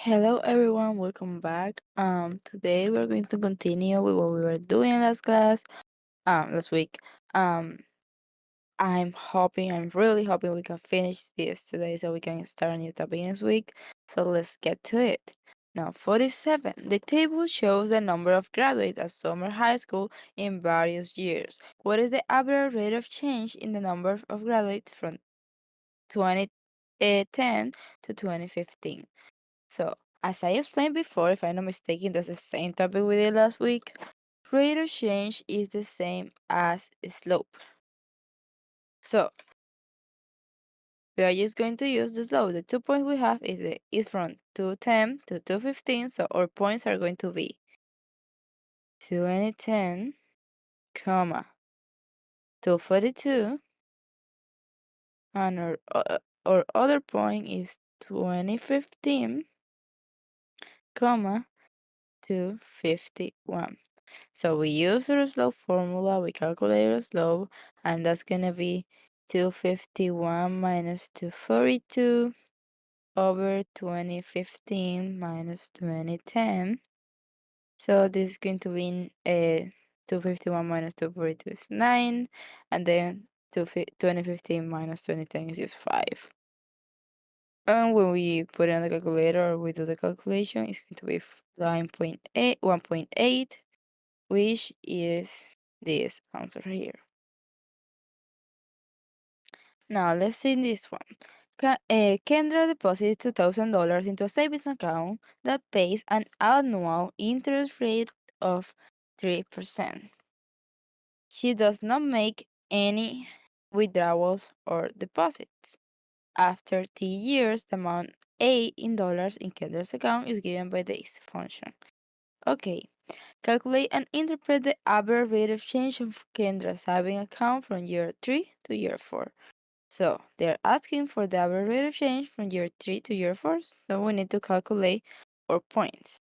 Hello everyone, welcome back. Today we're going to continue with what we were doing last week. Um, I'm really hoping we can finish this today so we can start a new topic next week. So let's get to it. Now, 47. The table shows the number of graduates at summer high school in various years. What is the average rate of change in the number of graduates from 2010 to 2015? So, as I explained before, if I'm not mistaken, that's the same topic we did last week. Rate of change is the same as slope. So, we are just going to use the slope. The 2 points we have is from 210 to 215, so our points are going to be 2010, comma, 242, and our other point is 2015, comma, 251. So we use our slope formula, we calculate our slope, and that's gonna be 251 minus 242 over 2015 minus 2010. So this is going to be 251 minus 242 is 9, and then 2015 minus 2010 is just 5. And when we put it on the calculator or we do the calculation, it's going to be 9.8, 1.8, which is this answer here. Now let's see this one. Kendra deposited $2,000 into a savings account that pays an annual interest rate of 3%. She does not make any withdrawals or deposits. After 3 years, the amount A in dollars in Kendra's account is given by this function. Okay, calculate and interpret the average rate of change of Kendra's saving account from year 3 to year 4. So they're asking for the average rate of change from year 3 to year 4. So we need to calculate our points.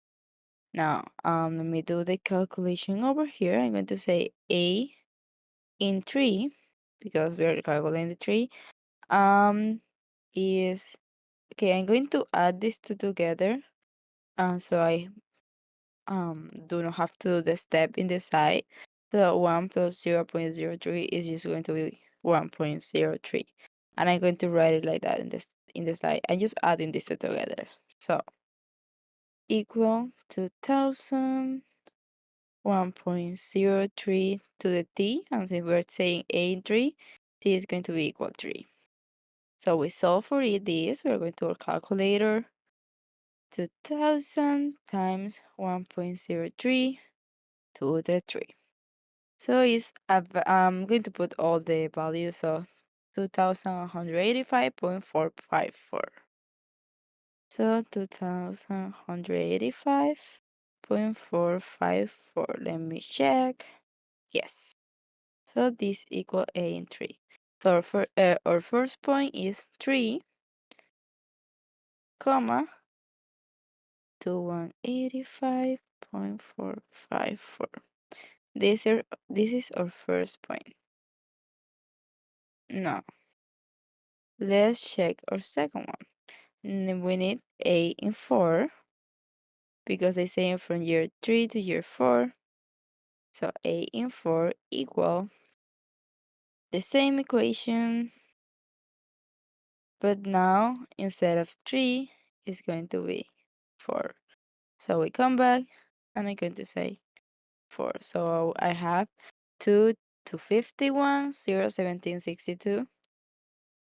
Now, let me do the calculation over here. I'm going to say A in 3, because we are calculating the 3, is, okay, I'm going to add these two together. So I do not have to do the step in the side. So 1 plus 0.03 is just going to be 1.03. And I'm going to write it like that in the slide. I'm just adding these two together. So equal 2000, 1.03 to the t. And since we're saying a in 3, t is going to be equal 3. So we solve for this. We're going to our calculator. 2000 times 1.03 to the 3. So I'm going to put all the values of 2185.454. So 2185.454. Let me check. Yes. So this equal A in 3. So our first point is 3, comma, 2185.454. This is our first point. Now, let's check our second one. We need A in 4, because they say from year 3 to year 4. So A in 4 equal the same equation, but now instead of 3, it's going to be 4. So we come back and I'm going to say 4. So I have 2 to 51, 0, 17, 62.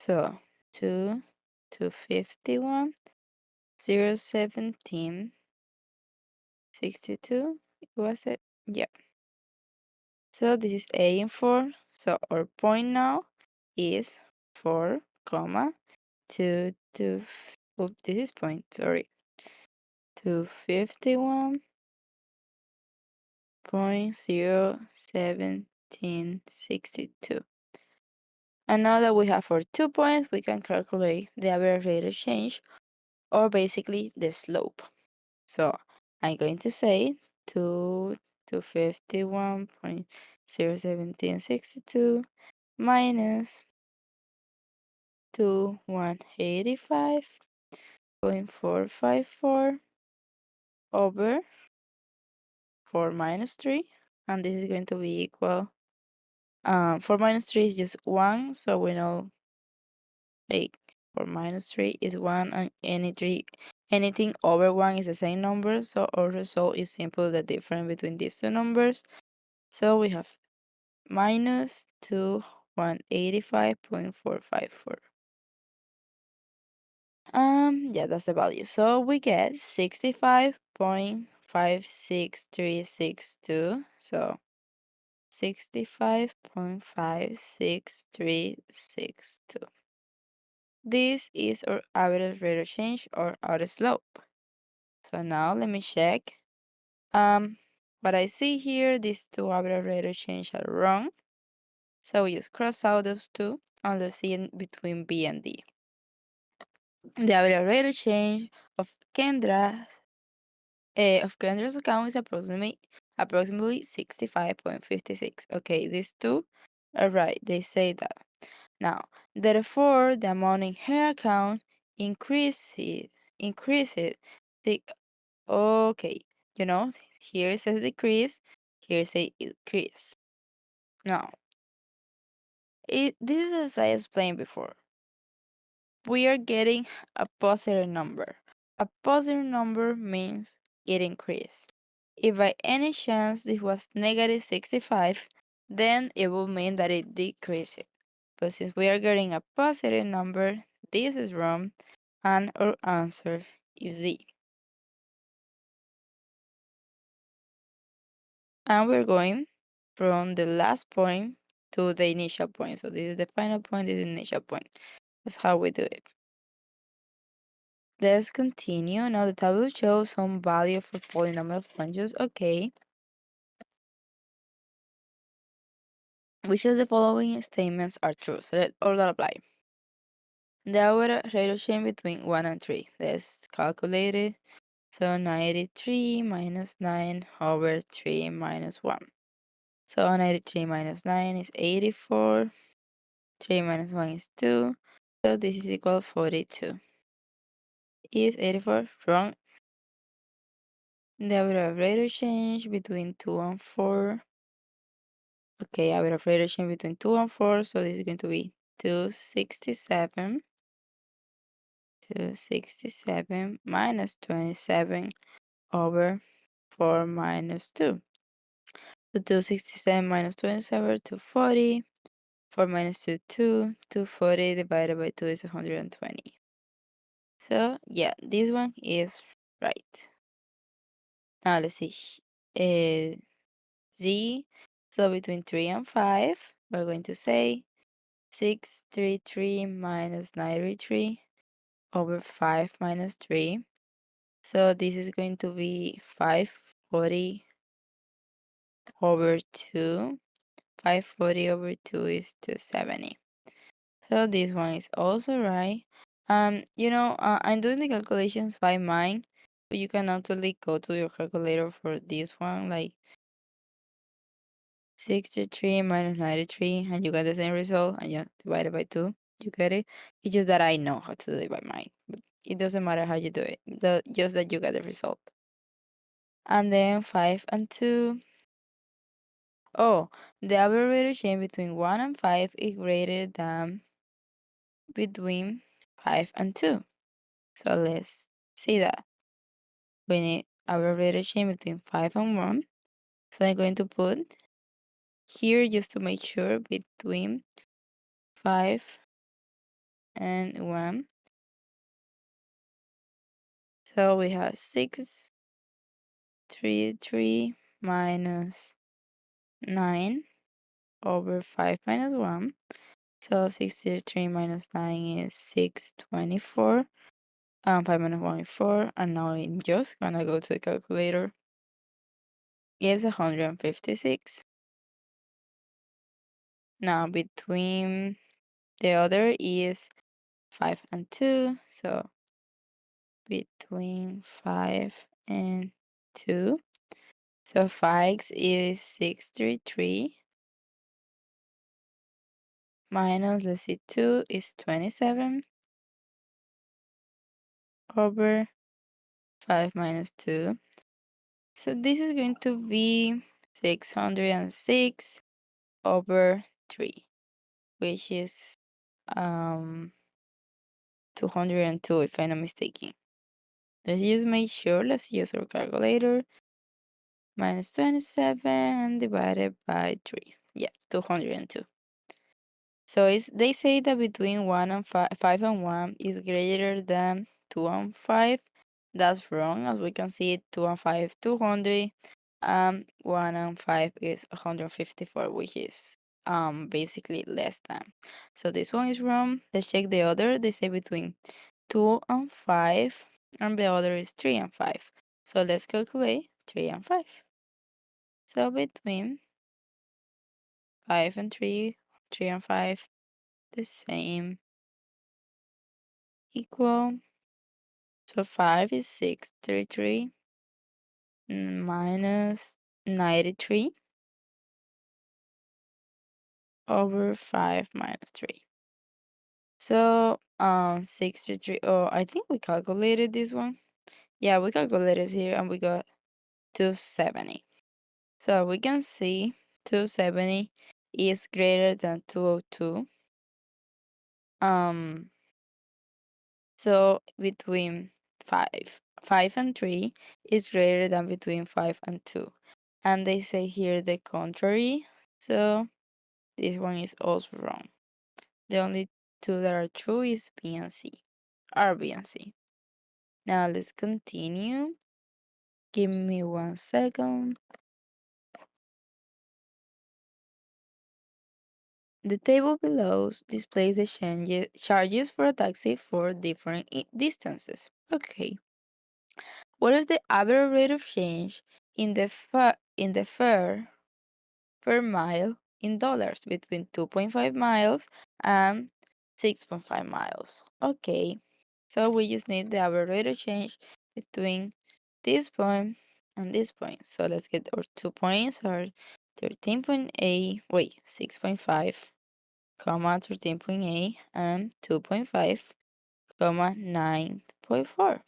So 2 to 51, 0, 17, 62. Was it? Yeah. So this is A in 4. So our point now is 4, comma, 2 to, this is point, sorry, to 51.01762. And now that we have our 2 points, we can calculate the average rate of change, or basically the slope. So I'm going to say 2 to 51.01762 minus 2185 0.454 over 4 minus 3, and this is going to be equal, 4 minus 3 is just 1, so we know, like, 4 minus 3 is 1, and anything over 1 is the same number, so our result is simply the difference between these two numbers. So we have minus 185.454. Yeah, that's the value. So we get 65.56362. So 65.56362. This is our average rate of change, or our slope. So now let me check. What I see here, these two average rate of change are wrong. So we just cross out those two, and let's see in between B and D. The average rate of change of Kendra's account is approximately 65.56. Okay, these two are right. They say that. Now, therefore, the amount in her account increases. The Okay, here it says decrease, here it says increase. Now, this is as I explained before. We are getting a positive number. A positive number means it increased. If by any chance this was negative 65, then it will mean that it decreased. But since we are getting a positive number, this is wrong, and our answer is D. And we're going from the last point to the initial point. So this is the final point, this is the initial point. That's how we do it. Let's continue. Now the table shows some value for polynomial functions. Okay. Which of the following statements are true? So let all that apply. The average rate of change between 1 and 3. Let's calculate it. So 93 minus 9 over 3 minus 1. So 93 minus 9 is 84. 3 minus 1 is 2. So this is equal to 42. Is 84 wrong? The average rate of change between 2 and 4. Okay, average rate of change between 2 and 4. So this is going to be 267. 267 minus 27 over 4 minus 2. So 267 minus 27, 240. 4 minus 2, 2. 240 divided by 2 is 120. So yeah, this one is right. Now let's see. Z. So between 3 and 5, we're going to say 633 minus 93 over 5 minus 3. So this is going to be 540 over 2. 540 over 2 is 270. So this one is also right. I'm doing the calculations by mind, but you can actually go to your calculator for this one, like 63 minus 93, and you get the same result, and you divide it by 2. You get it? It's just that I know how to do it by mind. But it doesn't matter how you do it, just that you get the result. And then 5 and 2. Oh, the average rate of change between 1 and 5 is greater than between 5 and 2. So let's see that. We need average rate of change between 5 and 1. So I'm going to put here just to make sure between 5 and 1. So we have 633 minus 9 over 5 minus 1. So 633 minus 9 is 624. 5 minus 1 is 4. And now I'm just gonna go to the calculator. It's 156. Now between the other is 5 and 2. So between 5 and 2. So 5 is 633 minus, let's see, 2 is 27. over 5 minus 2. So this is going to be 606 over 3, which is 202 if I'm not mistaken. Let's just make sure. Let's use our calculator. Minus 27 divided by 3. Yeah, 202. So they say that between 1 and 5 and 1 is greater than 2 and 5. That's wrong. As we can see, 2 and 5, 200. 1 and 5 is 154, which is basically less than. So this one is wrong. Let's check the other. They say between 2 and 5, and the other is 3 and 5. So let's calculate 3 and 5. So between 5 and 3, 3 and 5, the same, equal. So 5 is 633 minus 93 over 5 minus 3. So 633, oh, I think we calculated this one. Yeah, we calculated here and we got 270. So we can see 270 is greater than 202. So between 5 and 3 is greater than between 5 and 2. And they say here the contrary. So this one is also wrong. The only two that are true is B and C. Are B and C. Now let's continue. Give me 1 second. The table below displays the charges for a taxi for different distances. Okay. What is the average rate of change in the fare per mile in dollars between 2.5 miles and 6.5 miles? Okay, so we just need the average rate of change between this point and this point. So let's get our 2 points are 13.8, wait, 6.5, comma 13.8 and 2.5, comma 9.4.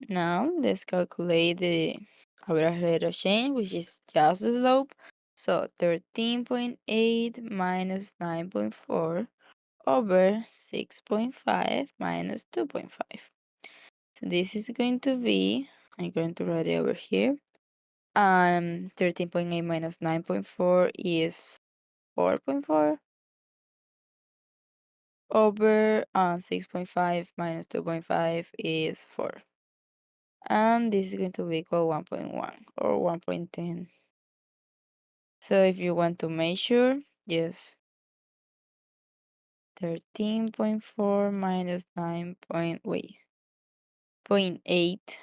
Now let's calculate the average rate of change, which is just the slope. So 13.8 minus 9.4 over 6.5 minus 2.5. So this is going to be, I'm going to write it over here. 13.8 minus 9.4 is 4.4 over 6.5 minus 2.5 is 4. And this is going to be equal 1.1 or 1.10. So if you want to measure, yes, 13.4 minus 9 point, wait, 0.8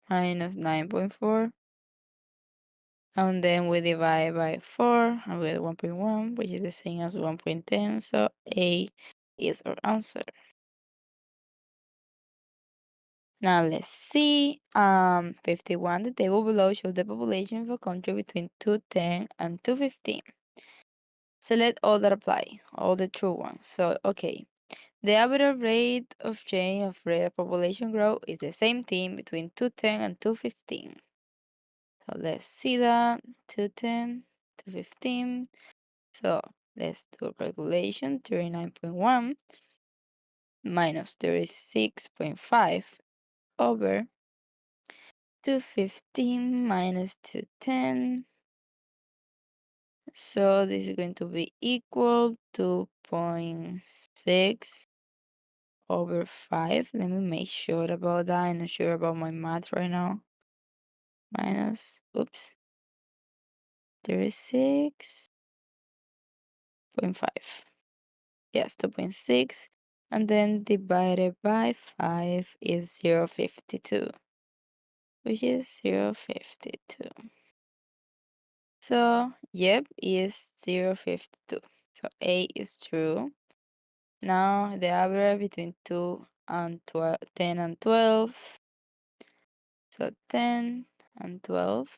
minus 9.4, and then we divide by 4 and we get 1.1, which is the same as 1.10. So A is our answer. Now let's see. 51. The table below shows the population of a country between 210 and 215. Select all that apply, all the true ones. So, okay. The average rate of change of rate of population growth is the same thing between 210 and 215. So let's see that. 210, 215. So let's do a calculation. 39.1 minus 36.5 over 215 minus 210. So this is going to be equal to 0.6 over 5. Let me make sure about that. I'm not sure about my math right now. Minus, oops, 36.5. Yes, 2.6. And then divided by 5 is 0.52, which is 0.52. So, yep, is 0.52. So A is true. Now the average between 2 and 12, 10 and 12. So 10 and 12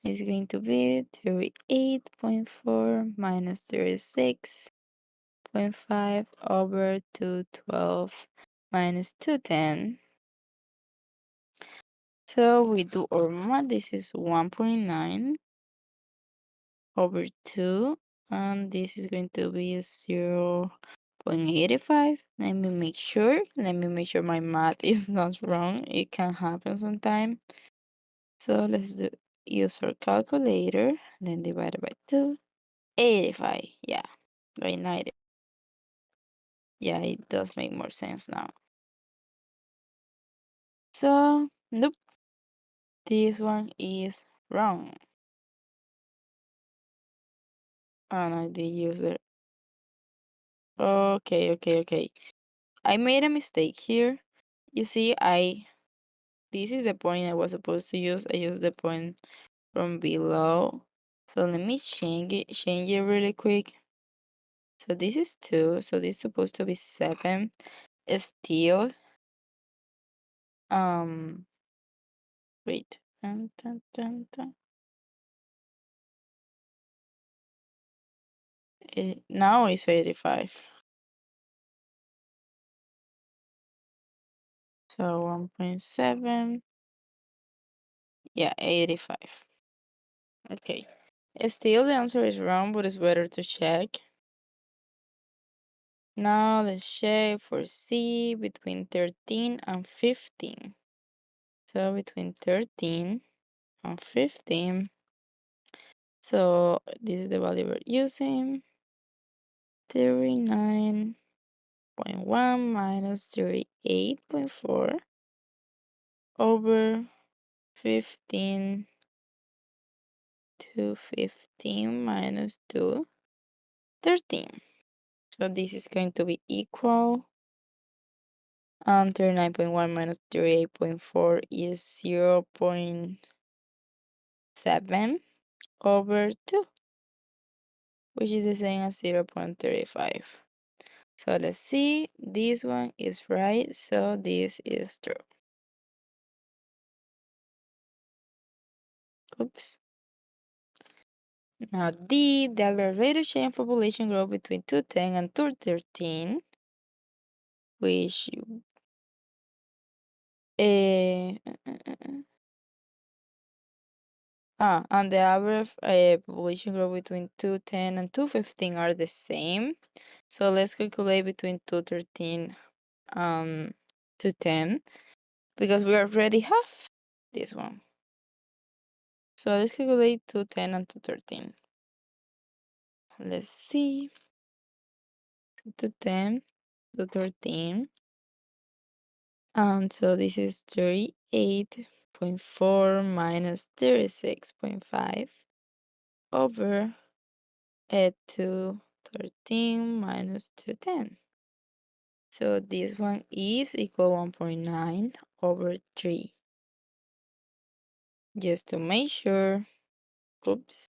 is going to be 38.4 minus 36.5 over 212. minus 210. So we do our math. This is 1.9 over 2, and this is going to be 0.85. Let me make sure my math is not wrong. It can happen sometime. So let's use our calculator, then divide it by 2. 85, yeah, by 90. Yeah, it does make more sense now. So, nope, this one is wrong. And I did use it. Okay. I made a mistake here. You see, this is the point I was supposed to use. I used the point from below. So let me change it really quick. So this is 2, so this is supposed to be 7. Still, wait. Dun. Now it's 85. So 1.7. Yeah, 85. Okay. Still, the answer is wrong, but it's better to check. Now let's check for C between 13 and 15. So between 13 and 15. So this is the value we're using. 39.1 minus 38.4 over 15 to 15 minus 2, 13. So this is going to be equal. 39.1 minus 38.4 is 0.7 over 2, which is the same as 0.35. So let's see, this one is right, so this is true. Oops. Now D, the rate of change of population growth between 210 and 213, which and the average population growth between 210 and 215 are the same. So let's calculate between 213 and 210 because we already have this one. So let's calculate 210 and 213. Let's see. 210, 213. So this is 38.4 minus 36.5 over 213 minus 210. So this one is equal 1.9 over 3. Just to make sure. Oops.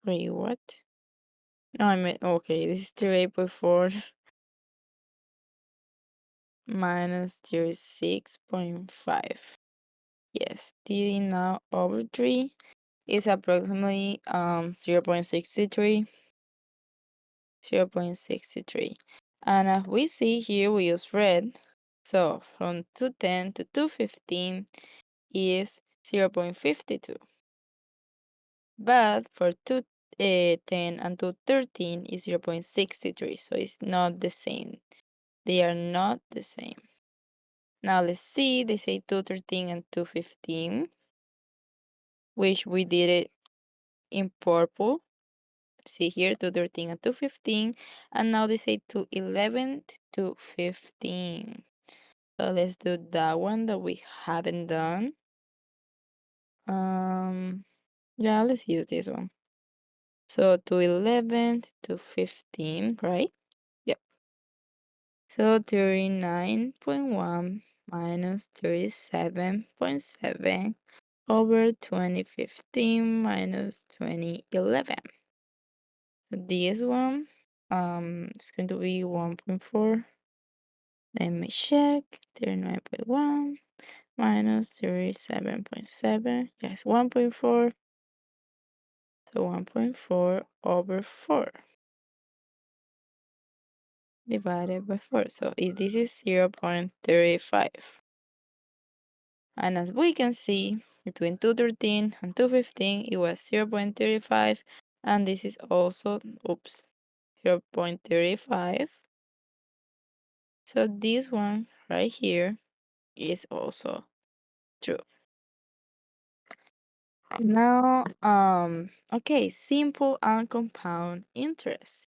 Wait, what? No, I meant, okay, this is 38.4 minus 36.5. Yes, d now over 3 is approximately 0.63. 0.63. And as we see here, we use red. So from 210 to 215 is 0.52. But for 210 and 213 is 0.63. So it's not the same. They are not the same. Now let's see, they say 213 and 215, which we did it in purple. See here, 213 and 215. And now they say 211 to 215. So let's do that one that we haven't done. Yeah, let's use this one. So 211 to 15, right? Yep. So 39.1 minus 37.7 over 2015 minus 2011. This one, it's going to be 1.4. Let me check. 39.1 minus 37.7. Yes, 1.4. So 1.4 over 4. divided by 4. So this is 0.35. And as we can see, between 213 and 215, it was 0.35. And this is also, 0.35. So this one right here is also true. Now, okay, simple and compound interest.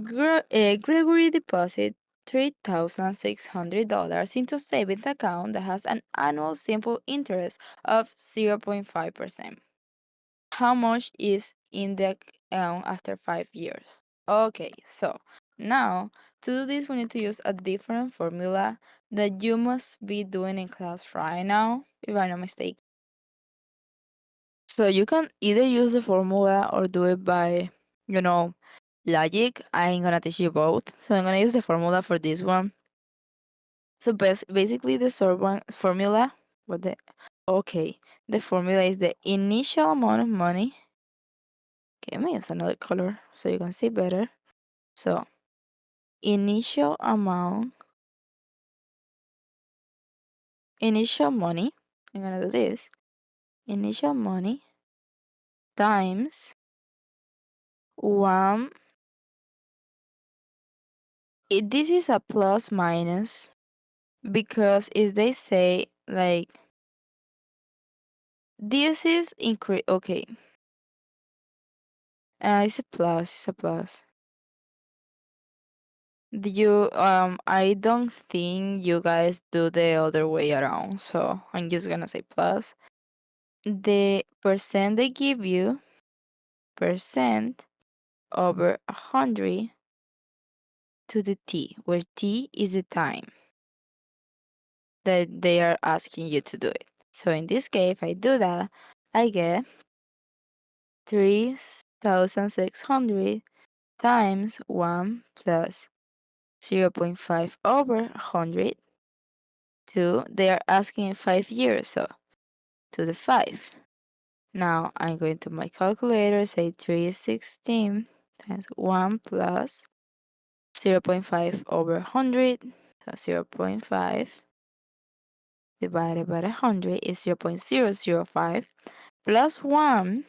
Gregory deposited $3,600 into a savings account that has an annual simple interest of 0.5%. How much is in the account after 5 years? Okay, so now to do this, we need to use a different formula that you must be doing in class right now, if I'm not mistaken. So you can either use the formula or do it by, logic. I'm gonna teach you both. So I'm gonna use the formula for this one. So basically the short one formula, the formula is the initial amount of money. Okay, let me use another color so you can see better. So initial money, I'm gonna do this. Initial money times 1. This is a plus minus because if they say like this is increase, okay, it's a plus, I don't think you guys do the other way around, so I'm just gonna say plus. The percent they give you, percent over 100 to the t, where t is the time that they are asking you to do it. So in this case, if I do that, I get 3,600 times 1 plus 0.5 over 100 to, they are asking in 5 years, so to the 5. Now I'm going to my calculator, say 316 times 1 plus 0.5 over 100, so 0.5 divided by 100 is 0.005, plus 1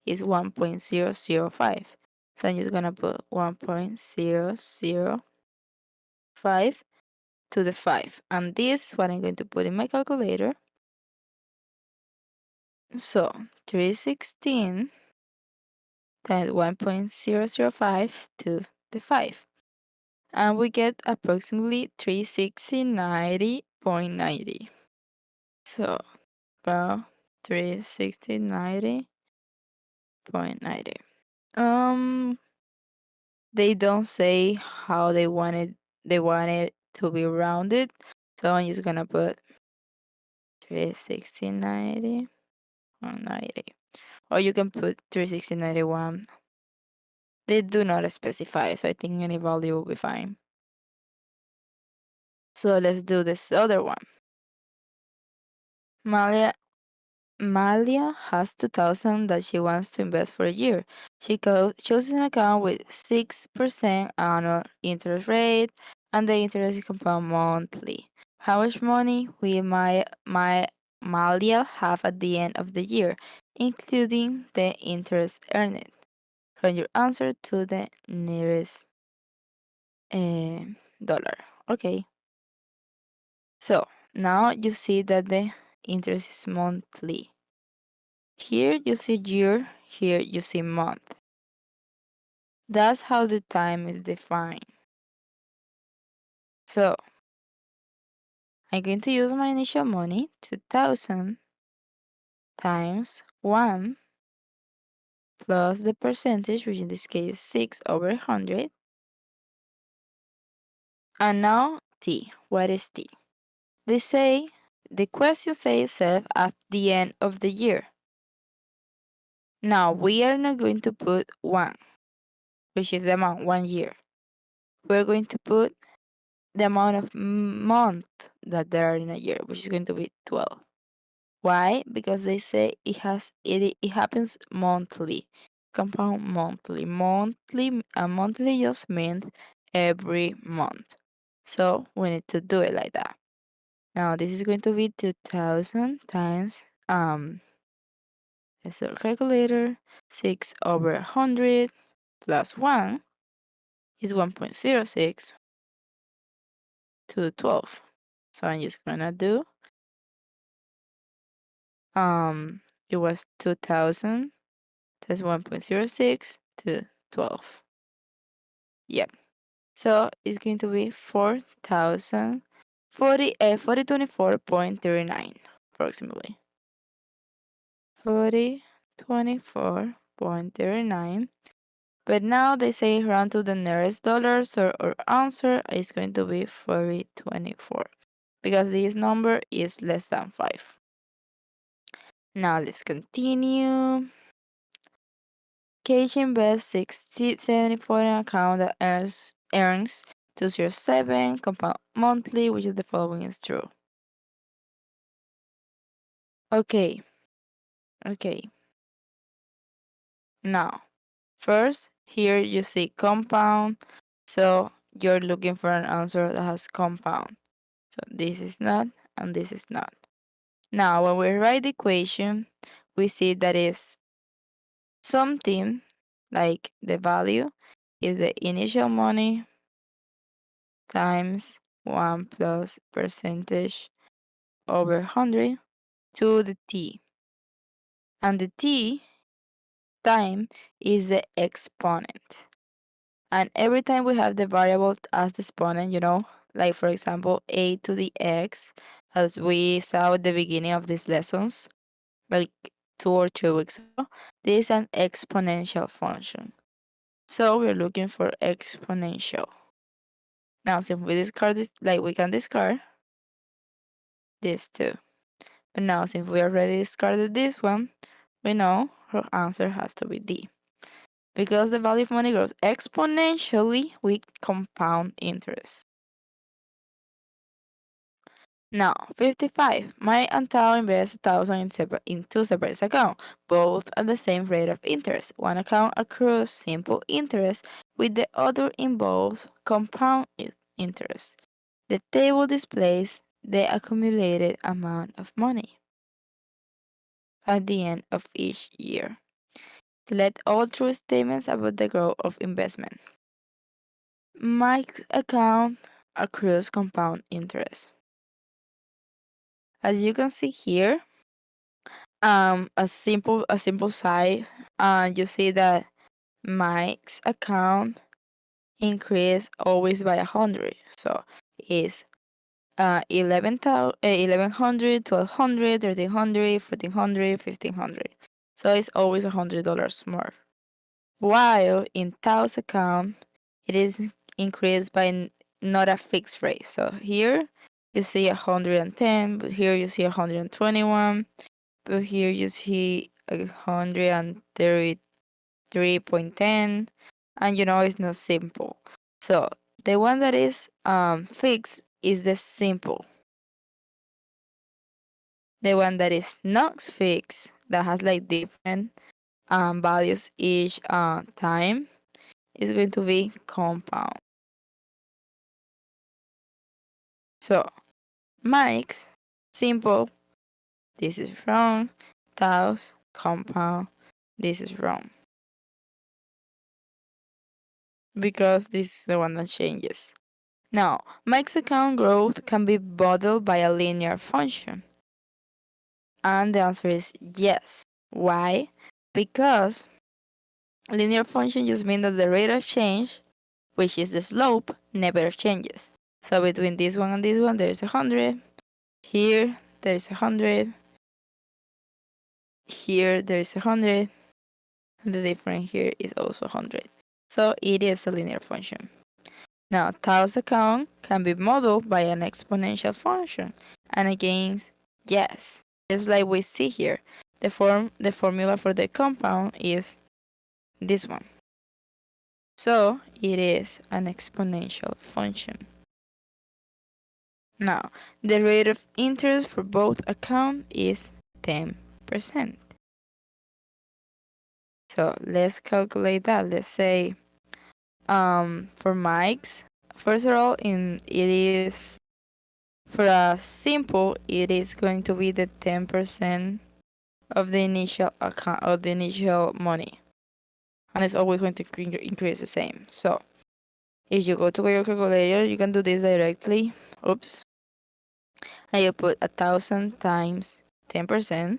is 1.005. So I'm just gonna put 1.005 to the 5. And this is what I'm going to put in my calculator. So 316 times 1.005 to the 5. And we get approximately 360.90. So about 360.90. They don't say how they want it to be rounded. So I'm just gonna put 360.90. Or you can put 360.91. They do not specify, so I think any value will be fine. So let's do this other one. Malia has 2,000 that she wants to invest for a year. She chooses an account with 6% annual interest rate, and the interest is compound monthly. How much money will Malia have at the end of the year, including the interest earned? From your answer to the nearest dollar. Okay. So now you see that the interest is monthly. Here you see year, here you see month. That's how the time is defined. So I'm going to use my initial money, 2,000 times 1 plus the percentage, which in this case is 6 over 100. And now t. What is t? The question says at the end of the year. Now we are not going to put 1, which is the amount, 1 year. We're going to put the amount of month that there are in a year, which is going to be 12. Why? Because they say it happens monthly, compound monthly. Monthly just means every month. So we need to do it like that. Now this is going to be 2000 times let's do a calculator. 6 over 100 plus 1 is 1.06 to the 12. So I'm just gonna do it was 2000 times 1.06 to 12. Yep. So it's going to be 4000 4024.39 approximately. 4024.39. But now they say round to the nearest dollar, so our answer is going to be 4024 because this number is less than 5. Now let's continue. Cage invests 6074 in an account that earns 207 compound monthly, which is the following is true. Okay. Now, first here you see compound, so you're looking for an answer that has compound. So this is not and this is not. Now, when we write the equation, we see that is something like the value is the initial money times 1 plus percentage over 100 to the t. And the t time is the exponent. And every time we have the variable as the exponent, like for example, a to the x, as we saw at the beginning of these lessons, like 2 or 3 weeks ago, this is an exponential function. So we're looking for exponential. Now, since we discard this, like we can discard this too. But now, since we already discarded this one, we know our answer has to be D. Because the value of money grows exponentially with compound interest. Now, 55. My and Tao invest 1,000 in two separate accounts, both at the same rate of interest. One account accrues simple interest, with the other involves compound interest. The table displays the accumulated amount of money at the end of each year. Select all true statements about the growth of investment. Mike's account accrues compound interest. As you can see here, a simple side, you see that Mike's account increase always by 100. So it's 1100, 1200, 1300, 1400, 1500. So it's always $100 more. While in Tao's account, it is increased by not a fixed rate. So here you see 110, but here you see 121, but here you see 133.10, and it's not simple. So the one that is fixed is the simple. The one that is not fixed, that has like different values each time, is going to be compound. So Mike's simple, this is wrong. Tao's compound, this is wrong. Because this is the one that changes. Now, Mike's account growth can be modeled by a linear function. And the answer is yes. Why? Because linear function just means that the rate of change, which is the slope, never changes. So between this one and this one, there is 100. Here, there is 100. Here, there is 100. And the difference here is also 100. So it is a linear function. Now, Tao's account can be modeled by an exponential function. And again, yes, just like we see here, the formula for the compound is this one. So it is an exponential function. Now, the rate of interest for both accounts is 10%. So let's calculate that. Let's say For Mike's, first of all, it is for a simple, it is going to be the 10% of the initial account of the initial money, and it's always going to increase the same. So if you go to your calculator, you can do this directly. Oops, and you put 1,000 times 10%,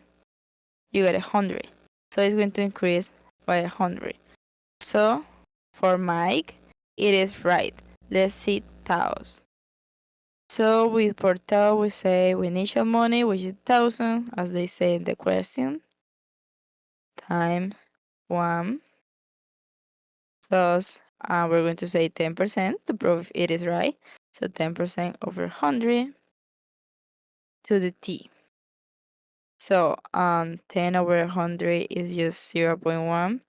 you get 100. So it's going to increase by 100. So for Mike, it is right. Let's see thous. So with for thou, we say we initial money, which is 1,000, as they say in the question, times 1. Thus, we're going to say 10% to prove it is right. So 10% over 100 to the t. So 10 over 100 is just 0.1.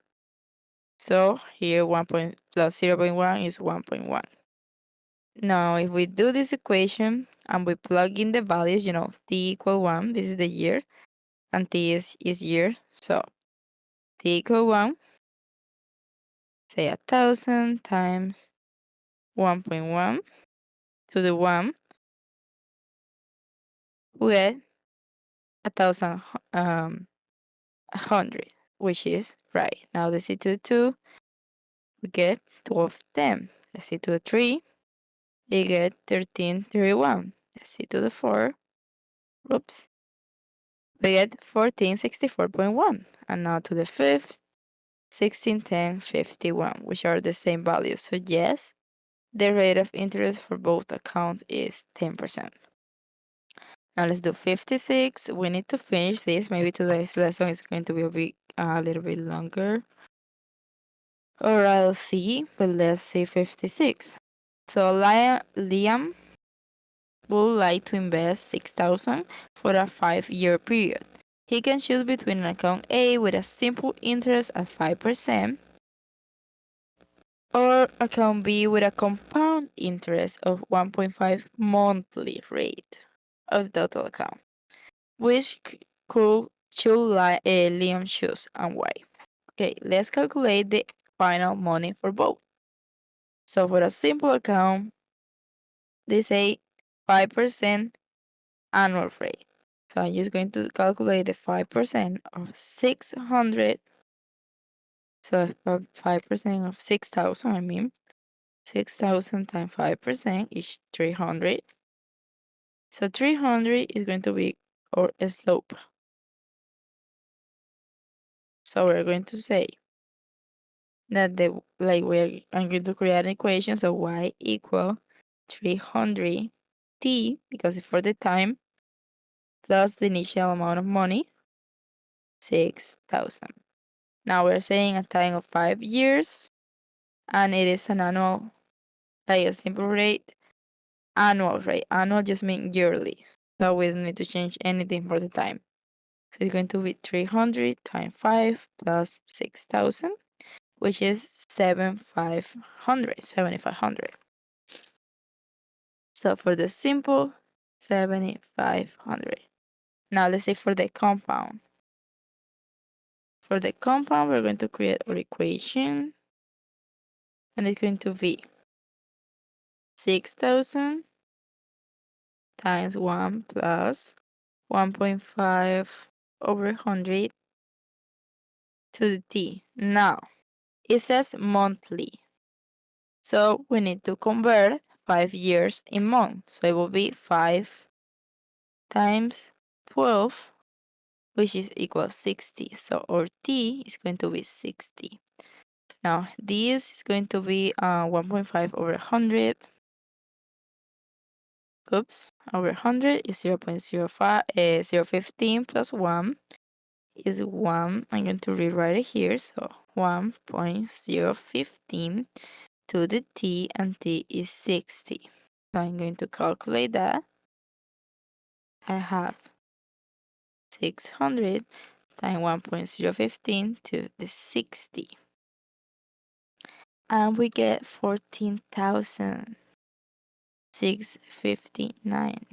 So here 1 plus 0.1 is 1.1. Now if we do this equation and we plug in the values, t equal 1, this is the year, and t is year. So t equal 1, say 1,000 times 1.1 to the 1, we get 1,000 100, which is right. Now let's see to the 2, we get 12 10. Let's see to the 3, you get 1331. Let's see to the 4, oops, we get 1464.1. And now to the 5th, 1610.51, which are the same values. So yes, the rate of interest for both accounts is 10%. Now let's do 56. We need to finish this. Maybe today's lesson is going to be a little bit longer. Or I'll see, but let's see 56. So Liam would like to invest 6,000 for a 5-year period. He can choose between an account A with a simple interest at 5% or account B with a compound interest of 1.5 monthly rate of the total account. Which should Liam choose and why? Okay, let's calculate the final money for both. So for a simple account, they say 5% annual rate. So I'm just going to calculate the 5% of 600. So 5% of 6,000, I mean, 6,000 times 5% is 300. So 300 is going to be our slope. So we're going to say that I'm going to create an equation. So y equal 300 t, because for the time, plus the initial amount of money, 6,000. Now we're saying a time of 5 years, and it is an annual, like a simple rate, annual rate. Annual just means yearly. So we don't need to change anything for the time. So it's going to be 300 times 5 plus 6,000, which is 7,500. So for the simple, 7,500. Now let's say for the compound. For the compound, we're going to create our equation, and it's going to be 6,000 times 1 plus 1.5 over 100 to the t. Now, it says monthly. So we need to convert 5 years in months. So it will be 5 times 12, which is equal 60. So our t is going to be 60. Now this is going to be 1.5 over 100. Oops, over 100 is 0.05, 0.15 plus 1 is 1. I'm going to rewrite it here. So 1.015 to the t, and t is 60. So I'm going to calculate that. I have 600 times 1.015 to the 60. And we get 14,659.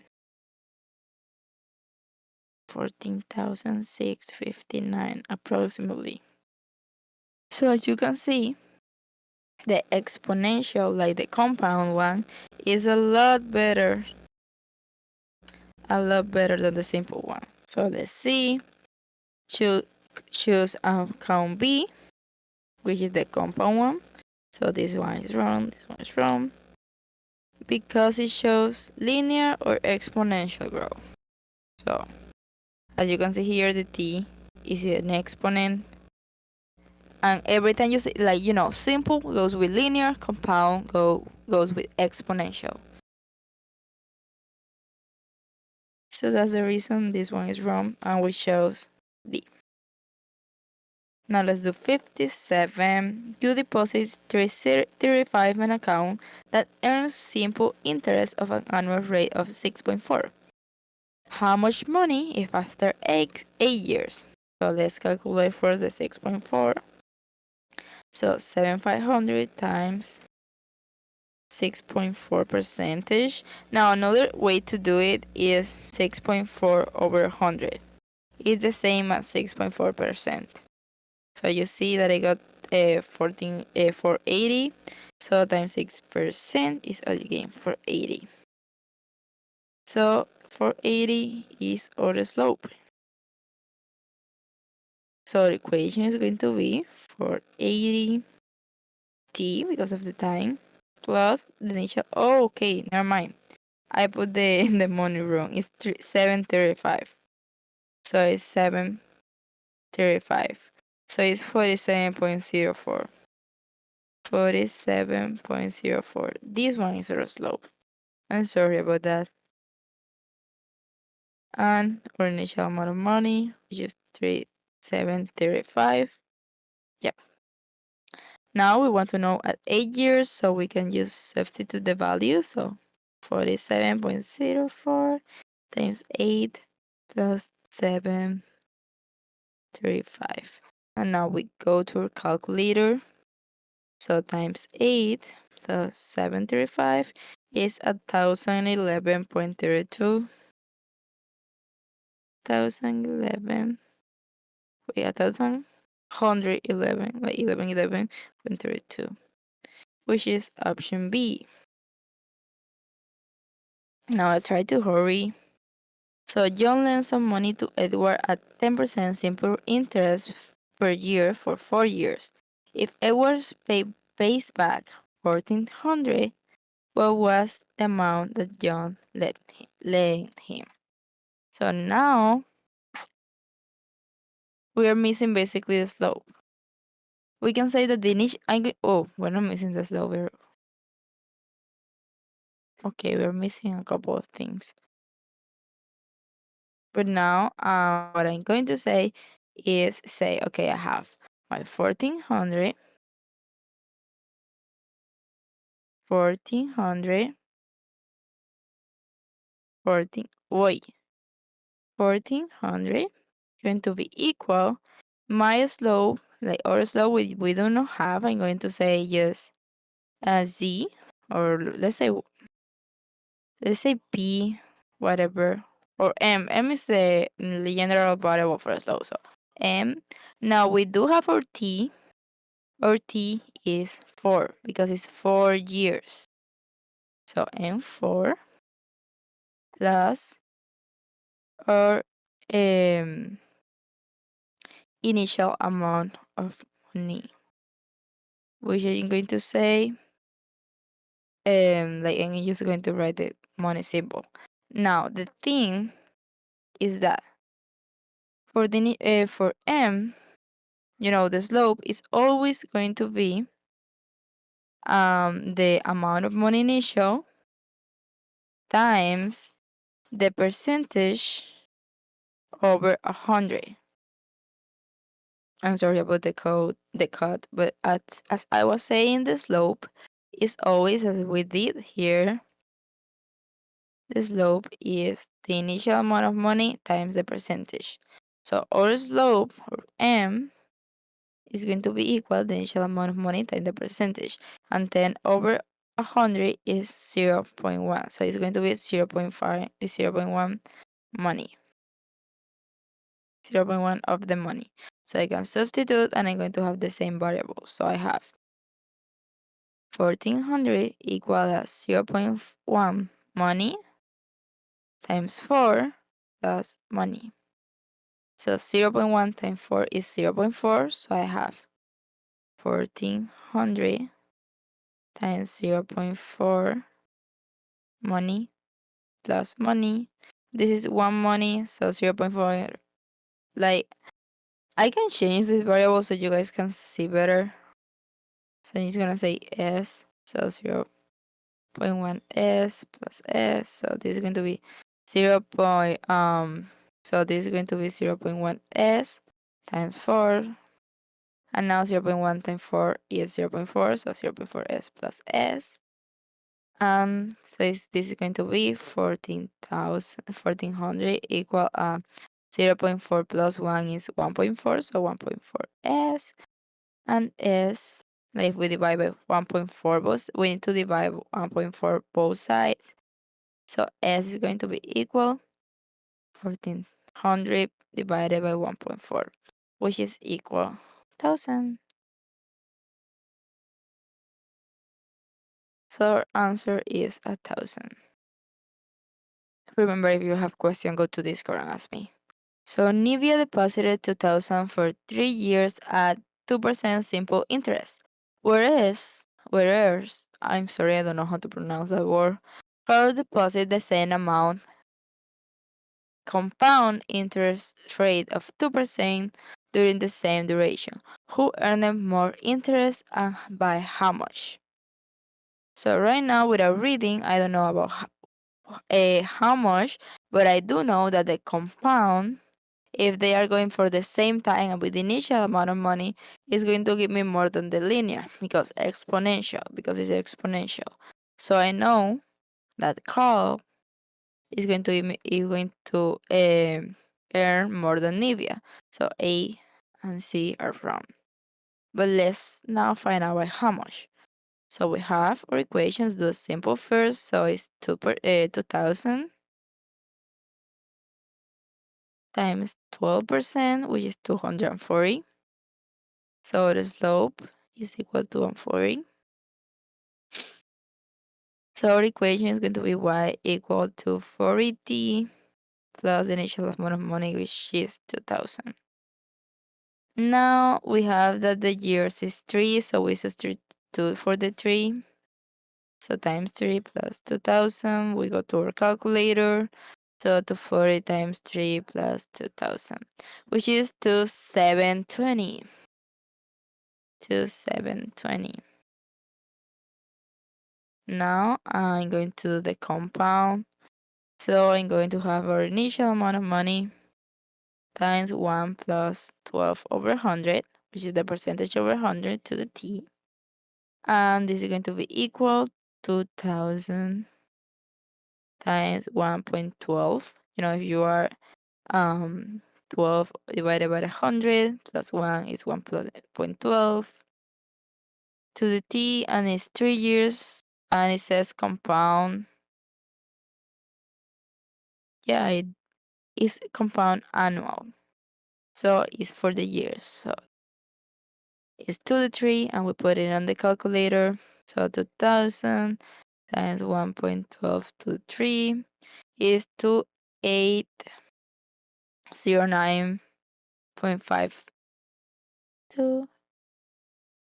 14,659 approximately. So as you can see, The exponential, like the compound one, is a lot better than the simple one. So let's see. Choose count B, which is the compound one. So this one is wrong, this one is wrong, because it shows linear or exponential growth. So as you can see here, the t is an exponent, and every time you see, like, simple goes with linear, compound goes with exponential. So that's the reason this one is wrong, and we chose D. Now let's do 57. You deposit 335 in an account that earns simple interest of an annual rate of 6.4. How much money if after 8 years? So let's calculate first the 6.4. So 7,500 times 6.4 percentage. Now another way to do it is 6.4 over 100. It's the same as 6.4%. So you see that I got 480. So times 6% is again 480. So 480 is our slope. So the equation is going to be 480 t because of the time plus the initial. Oh, okay, never mind. I put the the money wrong. It's 735. So it's 735. So it's 47.04. 47.04. This one is our slope. I'm sorry about that. And our initial amount of money, which is 735. Yep. Now we want to know at 8 years, so we can just substitute the value. So 47.04 times 8 plus 735. And now we go to our calculator. So times 8 plus 735 is 1,011.32. 1,011. Wait, 1,111, like 11.32, which is option B. Now I try to hurry. So John lends some money to Edward at 10% simple interest per year for 4 years. If Edward pays back 1,400, what was the amount that John lent him? So now we are missing basically the slope. We can say that the initial. We're not missing the slope. We're missing a couple of things. But now, what I'm going to say is okay, I have my 1,400, 1,400, 1,400 going to be equal my slope, like our slope we do not have. I'm going to say just z, or let's say p, whatever, or m is the general variable for slope. So m. Now we do have our t. Our t is 4 because it's 4 years. So m4 plus our initial amount of money, which I'm going to say I'm just going to write the money symbol. Now the thing is that for m, the slope is always going to be the amount of money initial times the percentage over 100. I'm sorry about the cut, but as I was saying, the slope is always, as we did here, the slope is the initial amount of money times the percentage. So our slope, or m, is going to be equal to the initial amount of money times the percentage. And 10 over 100 is 0.1. So it's going to be 0.5, 0.1 money. 0.1 of the money. So I can substitute and I'm going to have the same variable. So I have 1400 equal as 0.1 money times 4 plus money. So 0.1 times 4 is 0.4, so I have 1400 times 0.4 money plus money. This is 1 money, so 0.4. Like, I can change this variable so you guys can see better. So I'm just gonna say S, so 0.1 S plus S. So this is going to be 0. So this is going to be 0.1 S times 4. And now 0.1 times 4 is 0.4, so 0.4 S plus S. So this is going to be 1400 equal 0.4 plus 1 is 1.4, so 1.4 S. And S, like if we divide by 1.4 both, we need to divide 1.4 both sides. So S is going to be equal 1400 divided by 1.4, which is equal 1000. So our answer is 1000. Remember, if you have question, go to Discord and ask me. So Nivea deposited 2000 for 3 years at 2% simple interest. Whereas, I'm sorry, I don't know how to pronounce that word. Her deposit the same amount compound interest rate of 2% during the same duration. Who earned more interest and by how much? So right now, without reading, I don't know about how much, but I do know that the compound, if they are going for the same time and with the initial amount of money, is going to give me more than the linear because it's exponential. So I know that Carl is going to give me earn more than Nivea. So A and C are wrong. But let's now find out by how much. So we have our equations. Do simple first. So it's 2000 times 12%, which is 240. So the slope is equal to 140. So our equation is going to be y equal to 40t plus the initial amount of money, which is 2000. Now we have that the years is 3, so we substitute for the 3. So times 3 plus 2000, we go to our calculator. So 240 times 3 plus 2000, which is 2720. 2720. Now I'm going to do the compound. So I'm going to have our initial amount of money times 1 plus 12 over 100, which is the percentage over 100 to the t. And this is going to be equal to 2000 times 1.12. If you are 12 divided by 100 plus 1 is 1.12 to the t, and it's 3 years, and it says compound. Yeah, it is compound annual, so it's for the years. So it's to the 3, and we put it on the calculator. So 2000 times 1.12 to the 3 is 2809.5.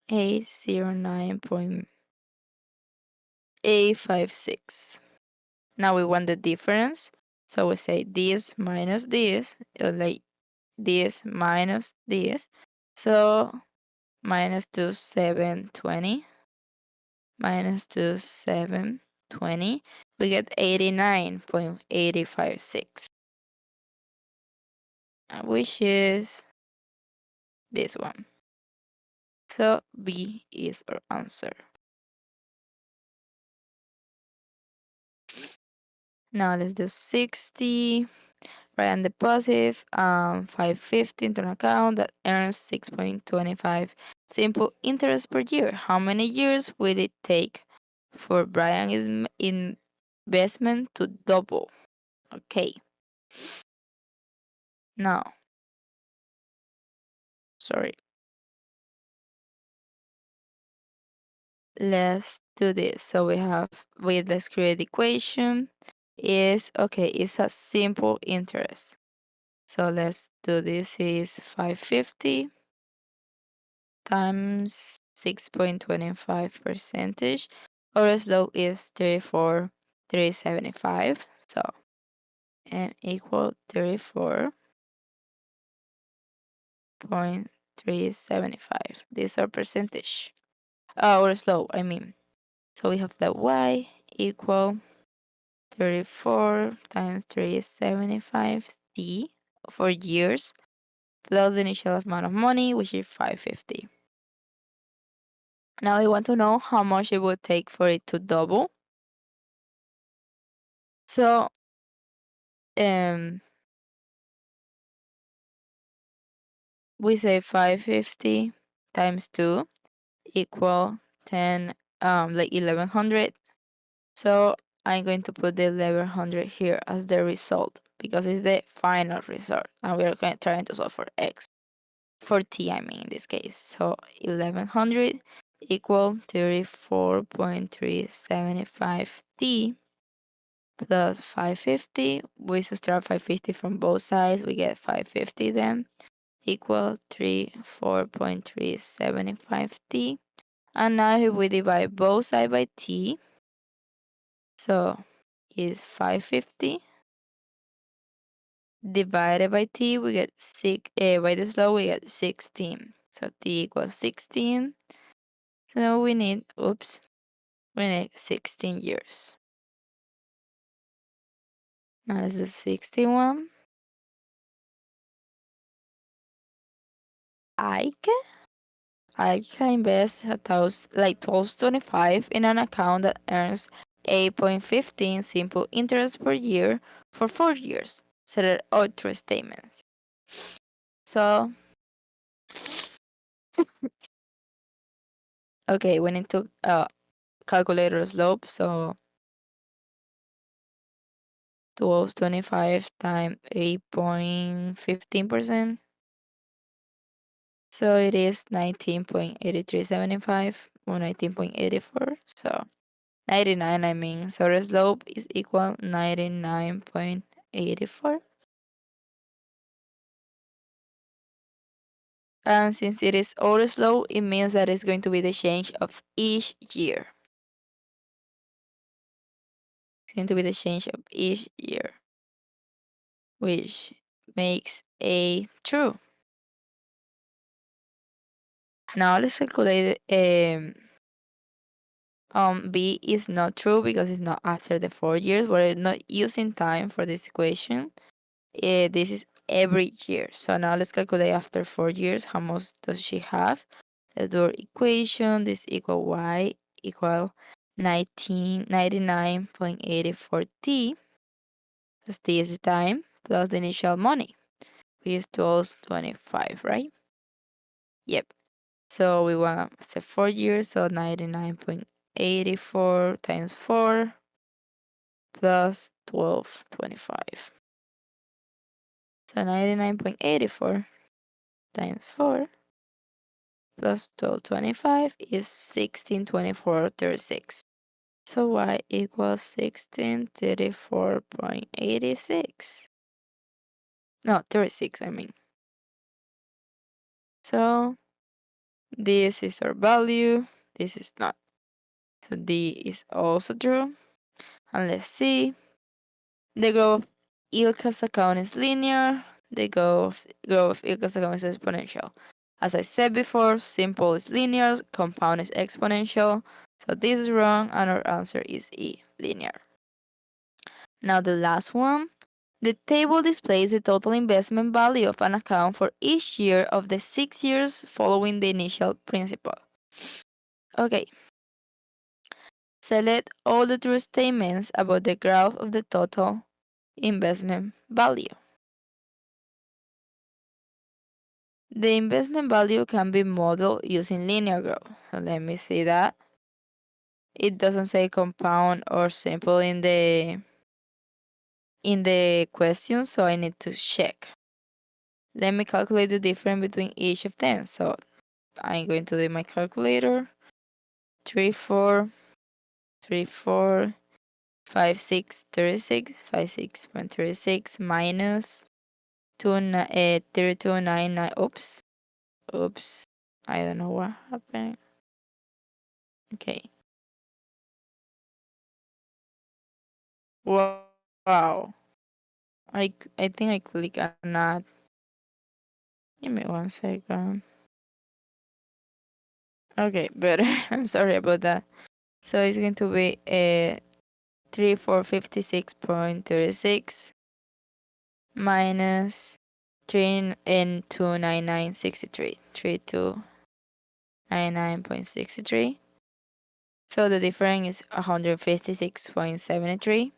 2809.856. Now we want the difference. So we say this minus this, like this minus this. So minus 2720 minus 2720, we get 89.856, which is this one. So B is our answer. Now let's do 60. Right on deposit, 550 into an account that earns 6.25 simple interest per year. How many years will it take for Brian's investment to double? Okay. Now, sorry. let's do this. So let's create the equation. It's a simple interest. So let's do this is 550 times 6.25 percentage. Our slope is 34,375. So m equal 34.375. This is our percentage. Our slope, I mean. So we have the y equal 34 times 375 c for years plus the initial amount of money, which is 550. Now we want to know how much it would take for it to double. So we say 550 times 2 equal 10 like 1100. So I'm going to put the 1100 here as the result because it's the final result and we're trying to solve for x. For t, I mean, in this case. So 1100 equal 34.375 t plus 550. We subtract 550 from both sides. We get 550 then equal 34.375 t. And now if we divide both sides by t, so is 550 divided by t, we get by the slope we get 16. So t equals 16. So we need 16 years. Now this is 61. I can invest 1225 in an account that earns 8.15 simple interest per year for 4 years. Set it out through statements. So okay, we need to calculate our slope. So 1225 times 8.15%. So it is 19.8375 or 19.84. So 99, I mean. So the slope is equal 99.84. And since it is auto slope, it means that it's going to be the change of each year. It's going to be the change of each year, which makes A true. Now let's calculate B is not true because it's not after the 4 years. We're not using time for this equation. This is every year. So now let's calculate after 4 years how much does she have. Let's do our equation. This equal y equal 99.84 t. Because t is the time plus the initial money, which is 1225, right? Yep. So we want the 4 years, so 99.84 times 4 plus 1225. So 99.84 times 4 plus 1225 is 1624.36. So y equals 1634.86. No, 36, I mean. So this is our value. This is not. So D is also true. And let's see. The growth of Ilka's account is linear. The growth of Ilka's account is exponential. As I said before, simple is linear, compound is exponential. So this is wrong, and our answer is E, linear. Now the last one. The table displays the total investment value of an account for each year of the 6 years following the initial principal. Okay. Select all the true statements about the growth of the total investment value. The investment value can be modeled using linear growth. So let me see that. It doesn't say compound or simple in the question, so I need to check. Let me calculate the difference between each of them. So I'm going to do my calculator. 34.36 minus 3299. Oops. I don't know what happened. Okay. Wow. I think I click on that. Give me 1 second. Okay, better. I'm sorry about that. So it's going to be 3456.36 minus 3 and 299.63. 3299.63. So the difference is 156.73.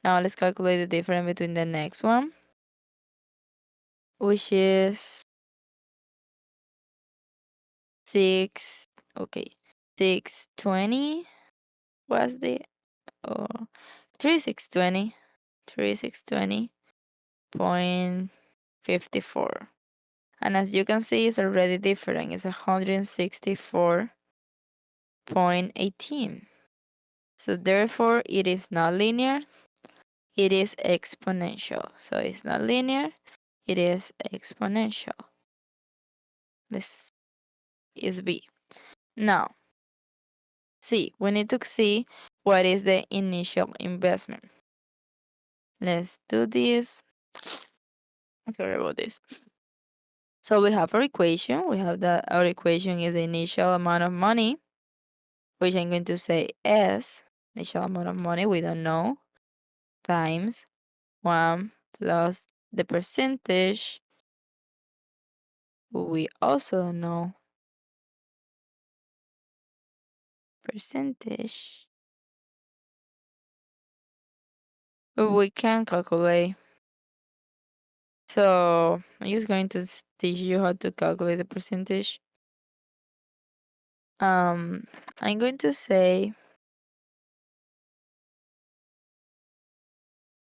Now let's calculate the difference between the next one, which is 620 was the oh 3620 and as you can see it's already different. It's 164.18. So therefore it is not linear, it is exponential. So it's not linear, it is exponential. This is B. Now C, we need to see what is the initial investment. Let's do this. Sorry about this. So we have our equation. We have that our equation is the initial amount of money, which I'm going to say S, initial amount of money, we don't know, times 1 plus the percentage, we also don't know, percentage, but we can calculate. So I'm just going to teach you how to calculate the percentage. I'm going to say,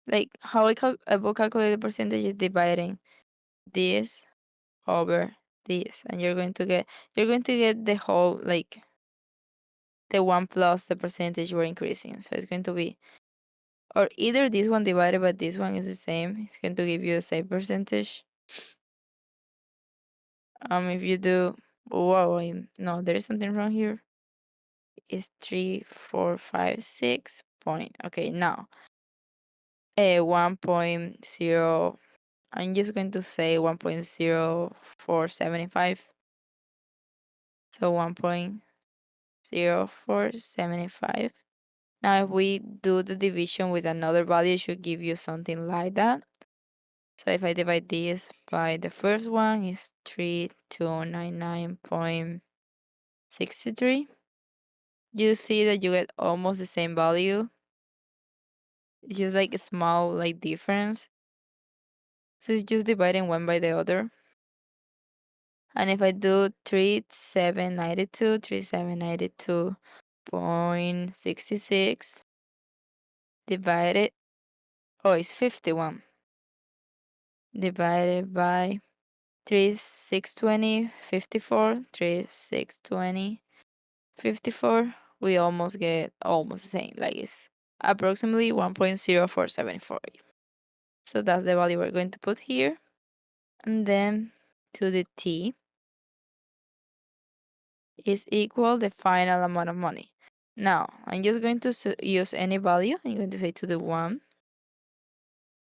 like, how I will calculate the percentage is dividing this over this, and you're going to get the whole, like, the 1 plus the percentage we're increasing. So it's going to be, or either this one divided by this one is the same. It's going to give you the same percentage. If you do, whoa, no, there is something wrong here. It's 3456 point. Okay, now 1.0. I'm just going to say 1.0475. So 1.0475. Now, if we do the division with another value, it should give you something like that. So if I divide this by the first one, is 3299.63. You see that you get almost the same value. It's just like a small like difference. So it's just dividing one by the other. And if I do 3792.66 divided, oh, it's 51 divided by 3620, 54, 3620, 54, we almost get almost the same, like it's approximately 1.0474. So that's the value we're going to put here. And then to the T is equal the final amount of money. Now, I'm just going to use any value. I'm going to say to the 1.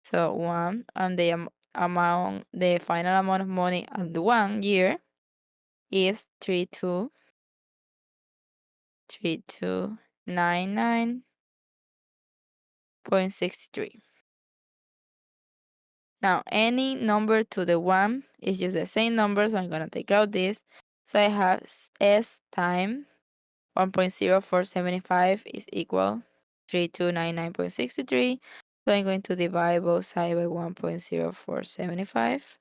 So 1, and the amount, the final amount of money at the 1 year is 3299.63. Now, any number to the 1 is just the same number, so I'm going to take out this. So I have S times 1.0475 is equal 3299.63. So I'm going to divide both sides by 1.0475.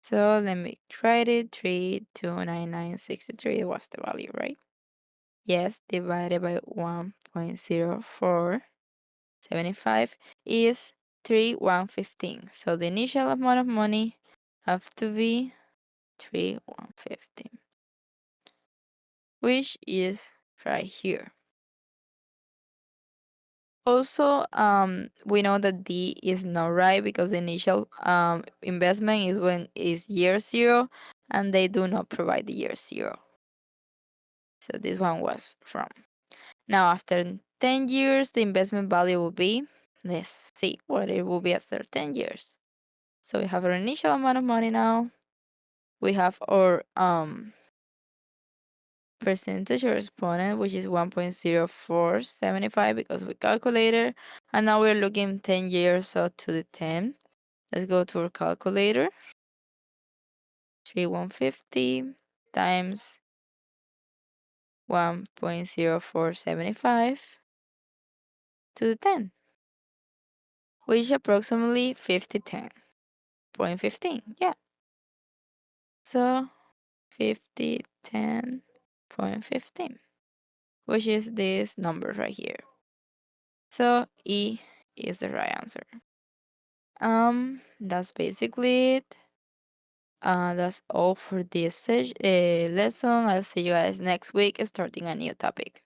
So let me write it. 3299.63 was the value, right? Yes, divided by 1.0475 is 3,115. So the initial amount of money have to be 3,115, which is right here. Also, we know that D is not right because the initial investment is when is year 0, and they do not provide the year 0. So this one was from. Now, after 10 years, the investment value will be, let's see what it will be after 10 years. So we have our initial amount of money now. We have our percentage or exponent, which is 1.0475 because we calculated. And now we're looking 10 years, so to the 10. Let's go to our calculator. 3,150 times 1.0475 to the 10, which is approximately 5010.15. Yeah. So 5010.15, which is this number right here. So E is the right answer. That's basically it. That's all for this lesson. I'll see you guys next week starting a new topic.